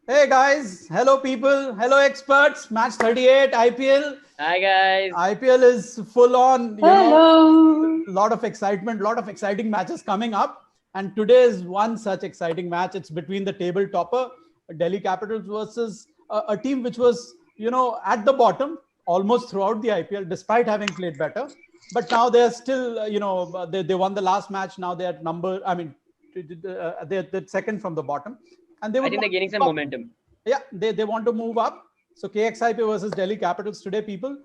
Hey guys, hello people, hello experts. Match 38 IPL. Hi guys. IPL is full on, Hello. lot of excitement, lot of exciting matches coming up. And today is one such exciting match. It's between the table topper, Delhi Capitals, versus a team which was, at the bottom almost throughout the IPL, despite having played better. But now they're still, they won the last match. Now they're they're second from the bottom. And they I would think they're want gaining to some move up. momentum. Yeah, they want to move up. So KXIP versus Delhi Capitals today, people.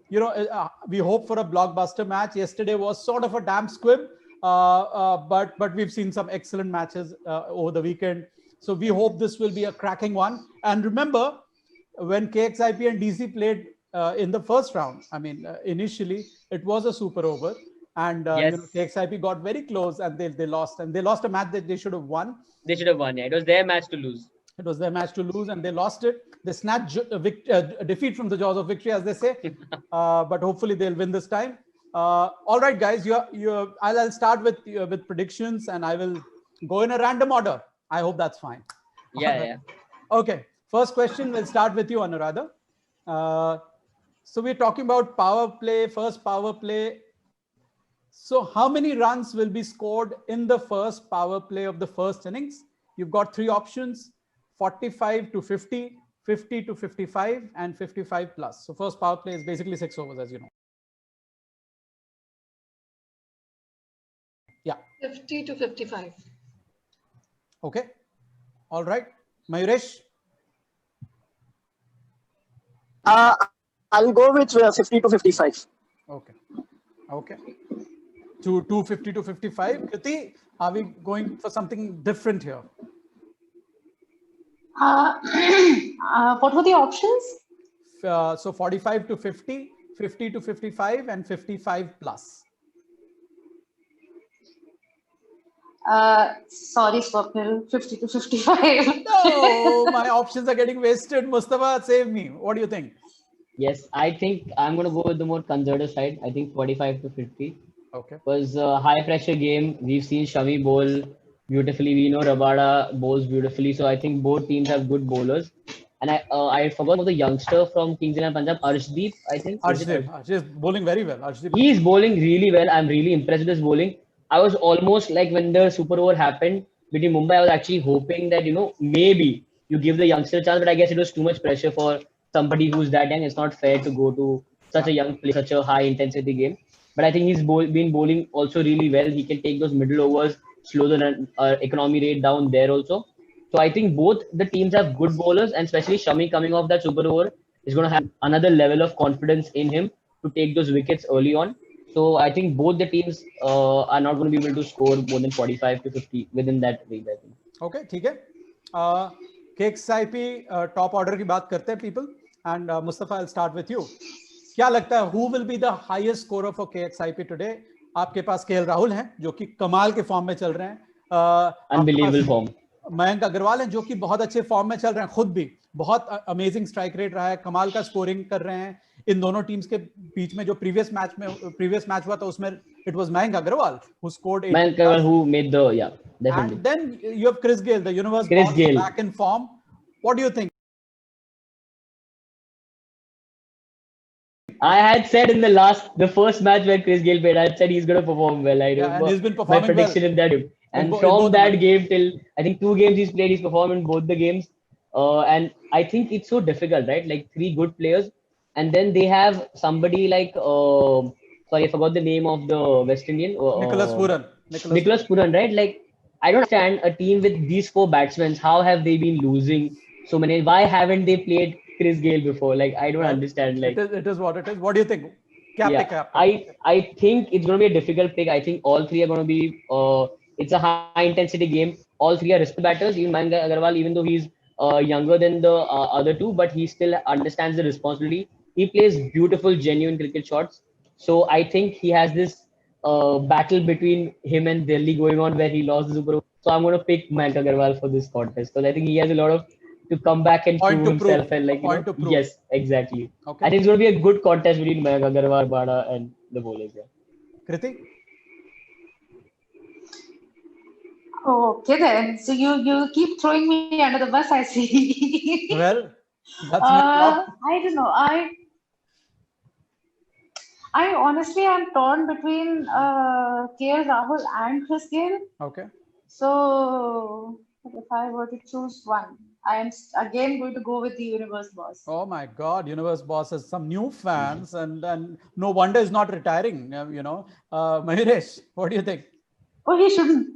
We hope for a blockbuster match. Yesterday was sort of a damp squib, but we've seen some excellent matches over the weekend. So we hope this will be a cracking one. And remember, when KXIP and DC played in the first round, initially it was a super over, and Yes. KXIP got very close, and they lost, and they lost a match that they should have won. They should have won. Yeah, it was their match to lose. It was their match to lose, and they lost it. They snatched a defeat from the jaws of victory, as they say. But hopefully, they'll win this time. All right, guys. I'll start with predictions, and I will go in a random order. I hope that's fine. Yeah, yeah. Okay. First question. We'll start with you, Anuradha. So we're talking about power play, first power play. So how many runs will be scored in the first power play of the first innings? You've got three options: 45 to 50, 50 to 55, and 55 plus. So first power play is basically 6 overs, as you know. Yeah. 50 to 55. Okay. All right. Mayuresh? I'll go with 50 to 55. Okay. Okay. To 250 to 55. Kriti, are we going for something different here? What were the options? So 45 to 50, 50 to 55, and 55 plus. Sorry, Swapnil, 50 to 55. No, my options are getting wasted. Mustafa, save me. What do you think? Yes, I think I'm going to go with the more conservative side. I think 45 to 50. Okay. Was a high pressure game. We've seen Shami bowl beautifully. We know Rabada bowls beautifully. So I think both teams have good bowlers. And I forgot about the youngster from Kings and Punjab, Arshdeep, I think. Arshdeep is bowling very well. Arshdeep. He's bowling really well. I'm really impressed with his bowling. I was almost like when the super over happened between Mumbai, I was actually hoping that, maybe you give the youngster a chance, but I guess it was too much pressure for somebody who's that young. It's not fair to go to such a young player, such a high intensity game. But I think he's been bowling also really well. He can take those middle overs, slow the economy rate down there also. So I think both the teams have good bowlers, and especially Shami coming off that super over is going to have another level of confidence in him to take those wickets early on. So I think both the teams are not going to be able to score more than 45 to 50 within that range, I think. Okay, ठीक है. KXIP top order की बात करते हैं people, and Mustafa, I'll start with you. क्या लगता है who will be the highest scorer for KXIP today? आपके पास केएल राहुल हैं जो कि कमाल के फॉर्म में चल रहे हैं. Unbelievable form. मयंक अग्रवाल हैं जो कि बहुत अच्छे फॉर्म में चल रहे हैं, खुद भी बहुत अमेजिंग स्ट्राइक रेट रहा है, कमाल का स्कोरिंग कर रहे हैं. इन दोनों टीम्स के बीच में जो प्रीवियस मैच हुआ था उसमें it was Mayank Agarwal who scored 8. Mayank Agarwal who made the, yeah, definitely. And then you have Chris Gayle, the universe Chris boss, Gayle. back in form. What do you think? I had said in the first match where Chris Gayle played, I had said he's going to perform well. I remember and he's been performing my prediction well in that game. And in from both the that matches. game till I think 2 games he's played, he's performed in both the games. And I think it's so difficult, right? Like 3 good players, and then they have somebody like sorry, I forgot the name of the West Indian. Nicholas Puran. Nicholas Puran, right? Like I don't understand a team with these 4 batsmen. How have they been losing so many? Why haven't they played Chris Gayle before? Like I don't understand. Like it is what it is. What do you think? Yeah, I think it's going to be a difficult pick. I think all 3 are going to be. It's a high intensity game. All 3 are risk batters. Even Mayank Agarwal, even though he's younger than the other 2, but he still understands the responsibility. He plays beautiful, genuine cricket shots. So I think he has this battle between him and Delhi going on where he lost the Super Bowl. So I'm going to pick Mayank Agarwal for this contest because I think he has a lot of to come back and prove himself and like yes, exactly. Okay. I think it's going to be a good contest between Mayank Agarwal, Bada, and the bowlers. Yeah. Kriti? Okay then. So you keep throwing me under the bus, I see. Well, that's my job. I don't know. I honestly am torn between KL Rahul and Chris Gayle. Okay. So if I were to choose one, I am again going to go with the Universe Boss. Oh my God, Universe Boss has some new fans, and no wonder he's not retiring. Mahesh, what do you think? Oh, he shouldn't.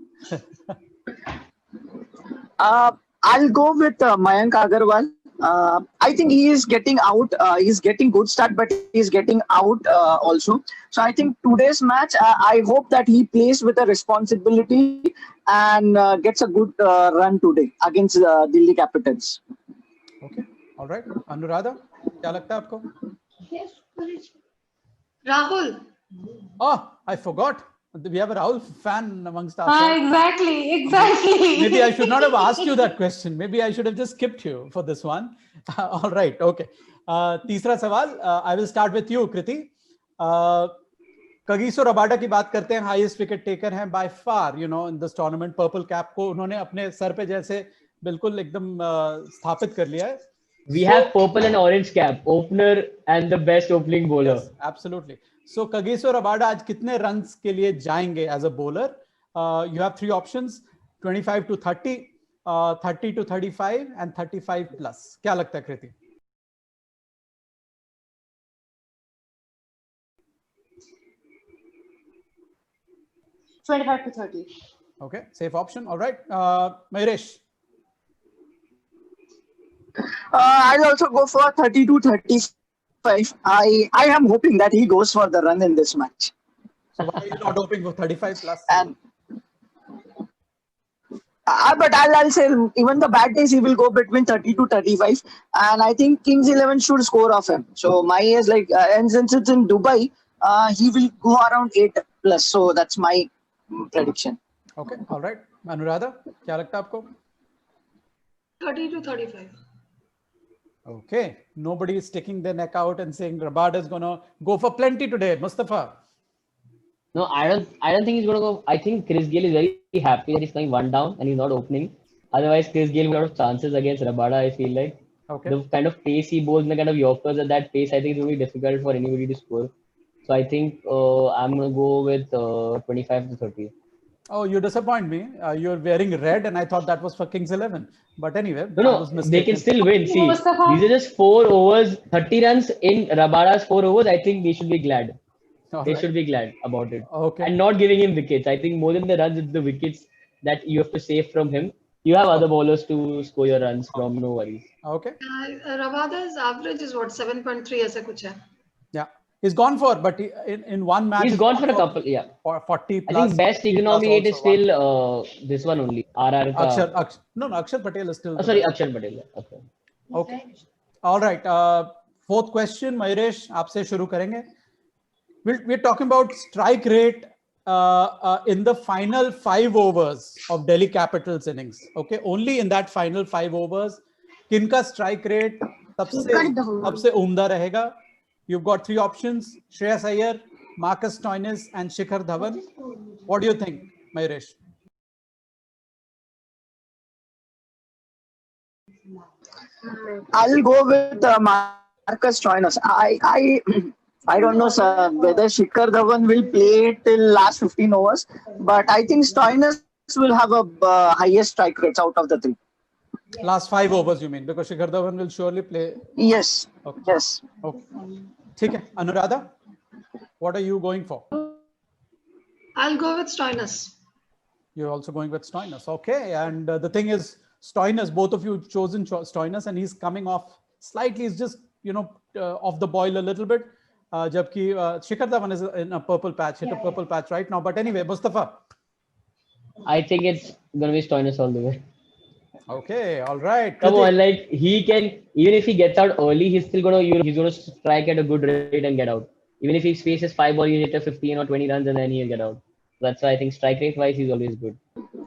I'll go with Mayank Agarwal. I think he is getting out. He's getting good start, but he's getting out also. So I think today's match, I hope that he plays with a responsibility and gets a good run today against Delhi Capitals. Okay, all right. Anuradha, क्या लगता है आपको? Rahul. Oh, I forgot. We have a Rahul fan amongst us. Exactly. Maybe I should not have asked you that question. Maybe I should have just skipped you for this one. All right. Okay. तीसरा सवाल. I will start with you, Kriti. Kagiso Rabada की बात करते हैं, highest wicket taker हैं by far, in this tournament. Purple cap को उन्होंने अपने सर पे जैसे बिल्कुल एकदम स्थापित कर लिया है. We have purple and orange cap, opener and the best opening bowler. Yes, absolutely. So Kagiso Rabada आज कितने runs के लिए जाएंगे as a bowler? You have three options: 25 to 30, 30 to 35, and 35 plus. क्या लगता है कृति? $25 to 30. Okay, safe option. All right, Mahesh. I'll also go for 30 to 35. I am hoping that he goes for the run in this match. So why are you not hoping for 35 plus? And but I'll say even the bad days he will go between 30 to 35, and I think Kings 11 should score off him. So my is like, and since it's in Dubai, he will go around 8 plus. So that's my prediction. Okay, all right. Anuradha, क्या लगता है आपको? 30 to 35. Okay, nobody is sticking their neck out and saying Rabada is gonna go for plenty today. Mustafa. No, I don't think he's gonna go. I think Chris Gayle is very happy that he's going one down and he's not opening. Otherwise, Chris Gayle would have chances against Rabada, I feel like. Okay. The kind of pace he bowls and the kind of Yorkers at that pace, I think it will be difficult for anybody to score. So I think I'm gonna go with 25 to 30. Oh, you disappoint me. You're wearing red, and I thought that was for Kings 11. But anyway, I No, was they mistaken. can still win. See, Mustafa. these are just 4 overs, 30 runs in Rabada's 4 overs. I think they should be glad. All They right. should be glad about it. Okay. And not giving him wickets. I think more than the runs, it's the wickets that you have to save from him. You have other bowlers to score your runs from, no worries. Okay. Rabada's average is what, 7.3 ऐसा कुछ है. Yeah. He's gone for, but in one match. He's gone for a couple, yeah. For 40 I plus. think best 50 plus economy rate is also won. still this one only. RR. Akshar. No, Akshar Patel is still. Oh, sorry, Akshar Patel. Yeah. Okay. Okay. All right. Fourth question, Mahesh, आपसे शुरू करेंगे. We're talking about strike rate in the final 5 overs of Delhi Capitals innings. Okay, only in that final 5 overs, किनका strike rate सबसे उम्दा रहेगा? You've got 3 options: Shreyas Iyer, Marcus Stoinis, and Shikhar Dhawan. What do you think, Mahesh? I'll go with Marcus Stoinis. I don't know, sir, whether Shikhar Dhawan will play till last 15 overs, but I think Stoinis will have a highest strike rates out of the 3. Last 5 overs, you mean? Because Shikhar Dhawan will surely play. Yes. Okay. Yes. Okay. ठीक है. Anuradha, what are you going for? I'll go with Stoinis. You're also going with Stoinis. Okay. And the thing is, Stoinis, both of you chosen Stoinis, and he's coming off slightly, he's just, off the boil a little bit. Jabki Shikhar Dhawan is in a purple patch, hit a purple patch right now. But anyway, Mustafa. I think it's going to be Stoinis all the way. Okay. All right. Come Kritik. on, like he can, even if he gets out early, he's still he's gonna strike at a good rate and get out. Even if he faces 5 balls, he hit a 15 or 20 runs and then he'll get out. That's why I think strike rate wise, he's always good.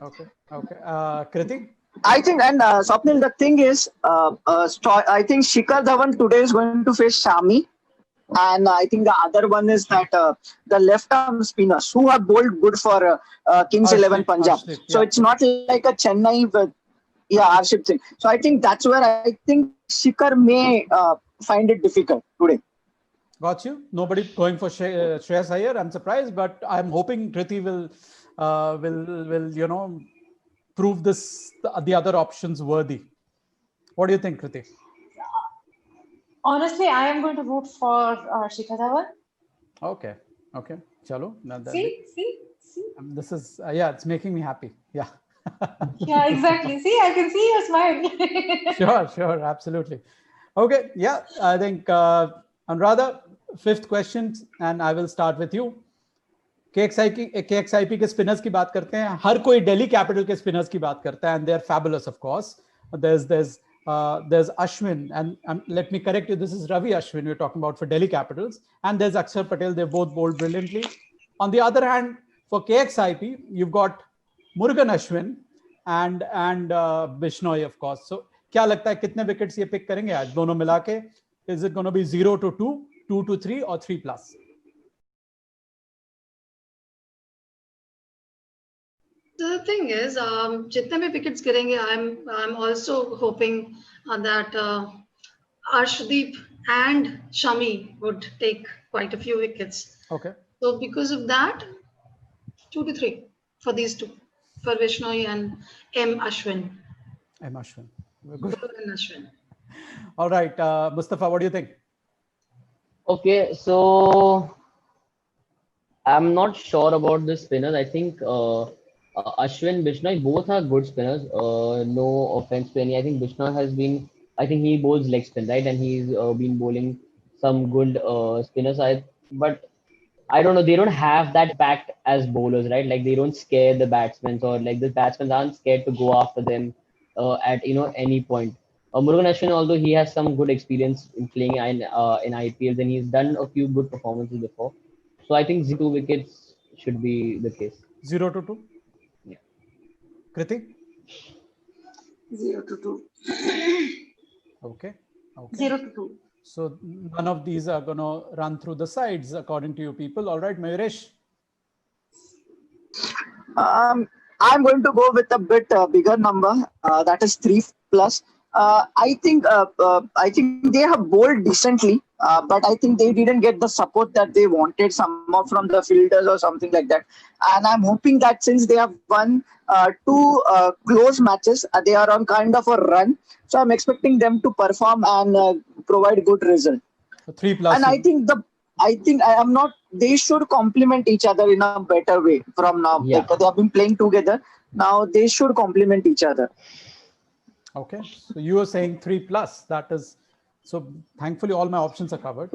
Okay. Okay. Kritik. I think, and Swapnil, the thing is, I think Shikhar Dhawan today is going to face Shami. and I think the other one is that the left arm spinners who have bowled good for Kings 11 Punjab. So it's not like a Chennai with Arshdeep Singh. So I think that's where I think Shikhar may find it difficult today. Got you. Nobody going for Shreyas Iyer. I'm surprised, but I'm hoping Kriti will prove the other options worthy. What do you think, Kriti? Honestly, I am going to vote for Shikhar Dhawan. Okay. Chalo. See. This is it's making me happy. Yeah. Yeah, exactly. See, I can see your smile. Sure, absolutely. Okay, yeah, I think Anuradha, fifth question, and I will start with you. KXIP के spinners की बात करते हैं. हर कोई Delhi Capital के spinners की बात करता है, and they're fabulous, of course. There's Ashwin, and let me correct you. This is Ravi Ashwin we're talking about for Delhi Capitals, and there's Akshar Patel. They both bowled brilliantly. On the other hand, for KXIP, you've got Murugan Ashwin and Bishnoi, of course. So, क्या लगता है कितने wickets ये pick करेंगे आज दोनों मिला के? Is it going to be 0 to 2, 2 to 3, or 3 plus? The thing is, जितने भी wickets गिरेंगे, I'm also hoping that Arshdeep and Shami would take quite a few wickets. Okay. So because of that, 2 to 3 for these two, for Vishnoi and M. Ashwin. M. Ashwin. Good. Ashwin. All right, Mustafa, what do you think? Okay, so I'm not sure about the spinners. I think Ashwin, Bishnoi, both are good spinners. No offense to any. I think Bishnoi has been, I think he bowls leg spin, right? And he's been bowling some good spinners. But I don't know, they don't have that pact as bowlers, right? Like they don't scare the batsmen, or like the batsmen aren't scared to go after them at any point. Murugan Ashwin, although he has some good experience in playing in IPLs, and he's done a few good performances before. So I think 2 wickets should be the case. 0 to 2? Yeah. Kriti? 0 to 2. Okay. 0 to 2. So none of these are going to run through the sides, according to you people. All right, Mayuresh? I'm going to go with a bit bigger number. That is 3 plus. I think they have bowled decently, but I think they didn't get the support that they wanted, somehow from the fielders or something like that. And I'm hoping that since they have won 2 close matches, they are on kind of a run. So I'm expecting them to perform and provide good result. So 3 plus. And I think I am not. They should complement each other in a better way from now. Yeah. Like they have been playing together. Now they should complement each other. Okay, so you were saying 3 plus. That is, so thankfully all my options are covered.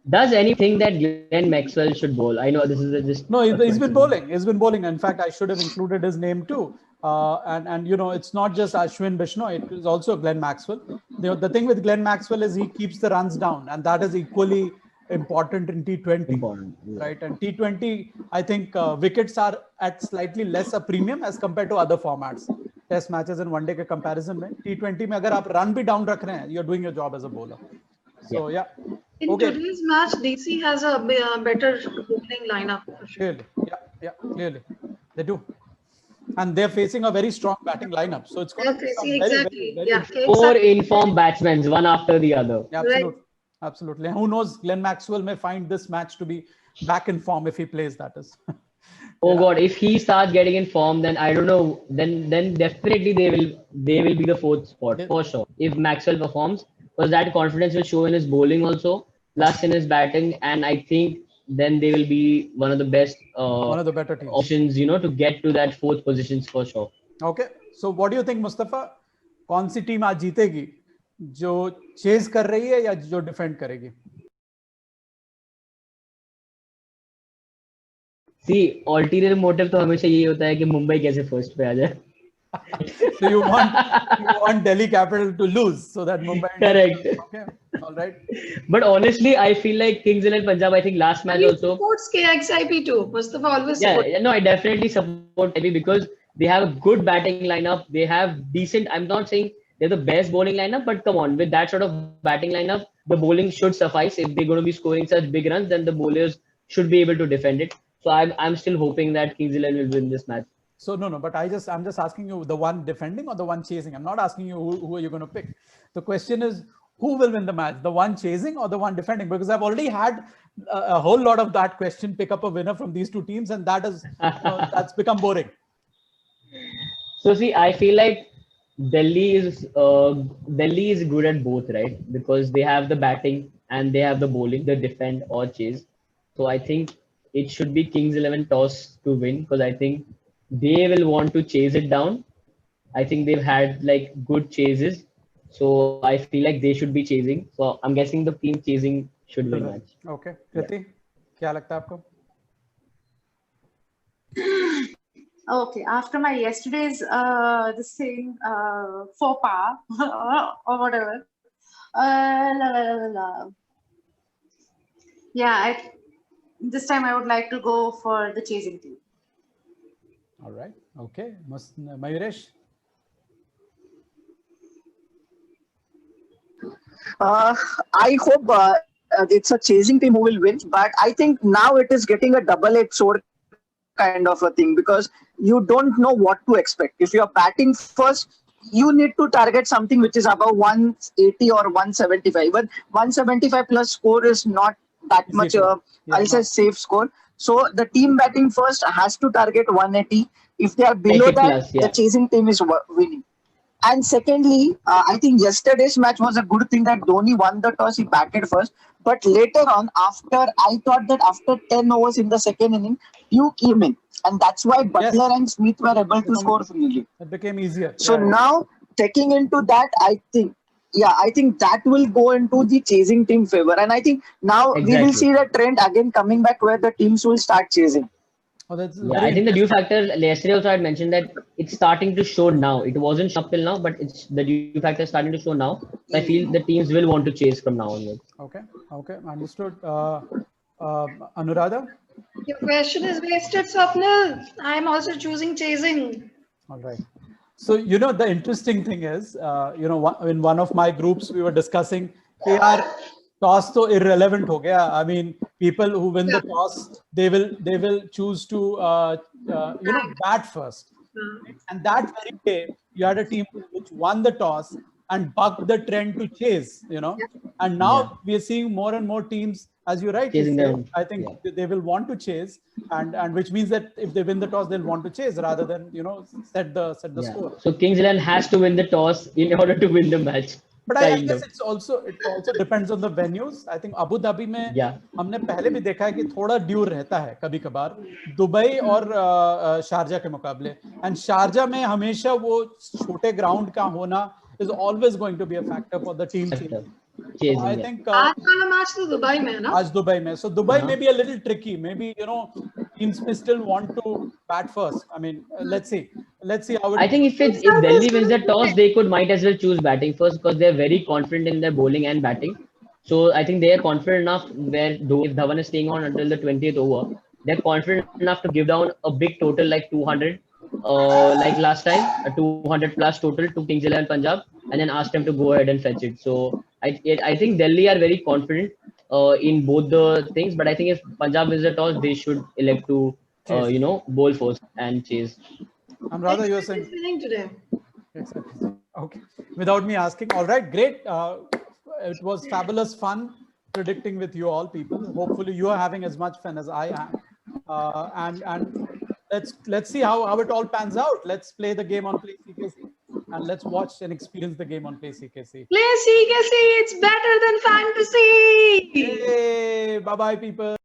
Does anything that Glenn Maxwell should bowl? I know this is just No, he's been bowling. He's been bowling. In fact, I should have included his name too. And it's not just Ashwin Bishnoi. It is also Glenn Maxwell. The thing with Glenn Maxwell is he keeps the runs down, and that is equally important in T20. important. Yeah. Right, and T20, I think wickets are at slightly less a premium as compared to other formats. Test matches and one day के comparison में T20 में अगर आप run भी down रख रहे हैं, you're doing your job as a bowler. So yeah. In today's match, DC has a better opening lineup. For sure. Clearly, yeah, clearly they do, and they're facing a very strong batting lineup. So it's going to be some Exactly. very Yeah. interesting. 4 informed batsmen, one after the other. Yeah, absolutely. And who knows? Glenn Maxwell may find this match to be back in form if he plays. That is. Oh God, if he starts getting in form, then I don't know. Then definitely they will be the 4th spot for sure. If Maxwell performs, because that confidence will show in his bowling also, plus in his batting, and I think then they will be one of the best one of the better teams options, to get to that 4th positions for sure. Okay, so what do you think, Mustafa? कौन सी team आज जीतेगी? जो chase कर रही है या जो defend करेगी? See, ulterior motive तो हमेशा यही होता है कि मुंबई कैसे फर्स्ट पे आ जाए. So you want Delhi Capital to lose so that Mumbai. Correct. Okay, all right. But honestly, I feel like Kings 11 Punjab, I think last match He also. supports KXIP too. Mustafa always supports. Yeah, no, I definitely support KXIP because they have a good batting lineup. They have decent. I'm not saying they're the best bowling lineup. But come on, with that sort of batting lineup, the bowling should suffice. If they're going to be scoring such big runs, then the bowlers should be able to defend it. So I'm still hoping that Kings 11 will win this match. So no, but I'm just asking you the one defending or the one chasing. I'm not asking you who are you going to pick. The question is who will win the match, the one chasing or the one defending? Because I've already had a whole lot of that question pick up a winner from these two teams, and that is that's become boring. So see, I feel like Delhi is good at both, right? Because they have the batting and they have the bowling, the defend or chase. So I think it should be Kings 11 toss to win, because I think they will want to chase it down. I think they've had like good chases, so I feel like they should be chasing. So I'm guessing the team chasing should win match. Okay, Kriti, क्या लगता है आपको? Okay, after my yesterday's this thing faux pas or whatever, yeah, this time I would like to go for the chasing team. All right. Okay. Mayuresh? I hope it's a chasing team who will win, but I think now it is getting a double-edged sword kind of a thing, because you don't know what to expect. If you're batting first, you need to target something which is above 180 or 175. But 175 plus score is not that much, I'll say, safe score. So the team batting first has to target 180. If they are below that, the chasing team is winning. And secondly, I think yesterday's match was a good thing that Dhoni won the toss. He batted first. But later on, I thought that after 10 overs in the second inning, you came in. And that's why Butler and Smith were able to score freely. It became easier. So now, taking into that, I think that will go into the chasing team favor. And I think now we will see the trend again coming back where the teams will start chasing. Oh, that's I think the due factor, yesterday also I had mentioned that it's starting to show now. It wasn't up till now, but it's the due factor is starting to show now. So I feel the teams will want to chase from now onwards. Okay, understood. Anuradha? Your question is wasted, Swapnil. I'm also choosing chasing. All right. So, the interesting thing is, in one of my groups, we were discussing, toss to irrelevant ho gaya. I mean, people who win the toss, they will choose to, bat first. And that very day, you had a team which won the toss and bucked the trend to chase, And now we are seeing more and more teams, as you rightly said, I think they will want to chase, and which means that if they win the toss, they'll want to chase rather than set the score. So Kings 11 has to win the toss in order to win the match. But I guess it also depends on the venues. I think Abu Dhabi में हमने पहले भी देखा है कि थोड़ा ड्यूर रहता है कभी-कभार दुबई और शारजा के मुकाबले. And शारजा में हमेशा वो छोटे ग्राउंड का होना is always going to be a factor for the team. Chasing, I think आज वाला match तो दुबई में है ना? आज दुबई में. So Dubai may be a little tricky. Maybe teams may still want to bat first. I mean, let's see how it. I think if Delhi wins the toss, they might as well choose batting first, because they're very confident in their bowling and batting. So I think they are confident enough if Dhawan is staying on until the 20th over, they're confident enough to give down a big total like 200, like last time, a 200 plus total to Kings 11 Punjab, and then ask them to go ahead and fetch it. So I think Delhi are very confident in both the things, but I think if Punjab wins the toss, they should elect to bowl first and chase. I'm rather you're saying today. Okay, without me asking. All right, great. It was fabulous fun predicting with you all people. Hopefully you are having as much fun as I am. And let's see how it all pans out. Let's play the game on Play CKC, and let's watch and experience the game on Play CKC. Play CKC, it's better than fantasy. Hey, bye-bye people.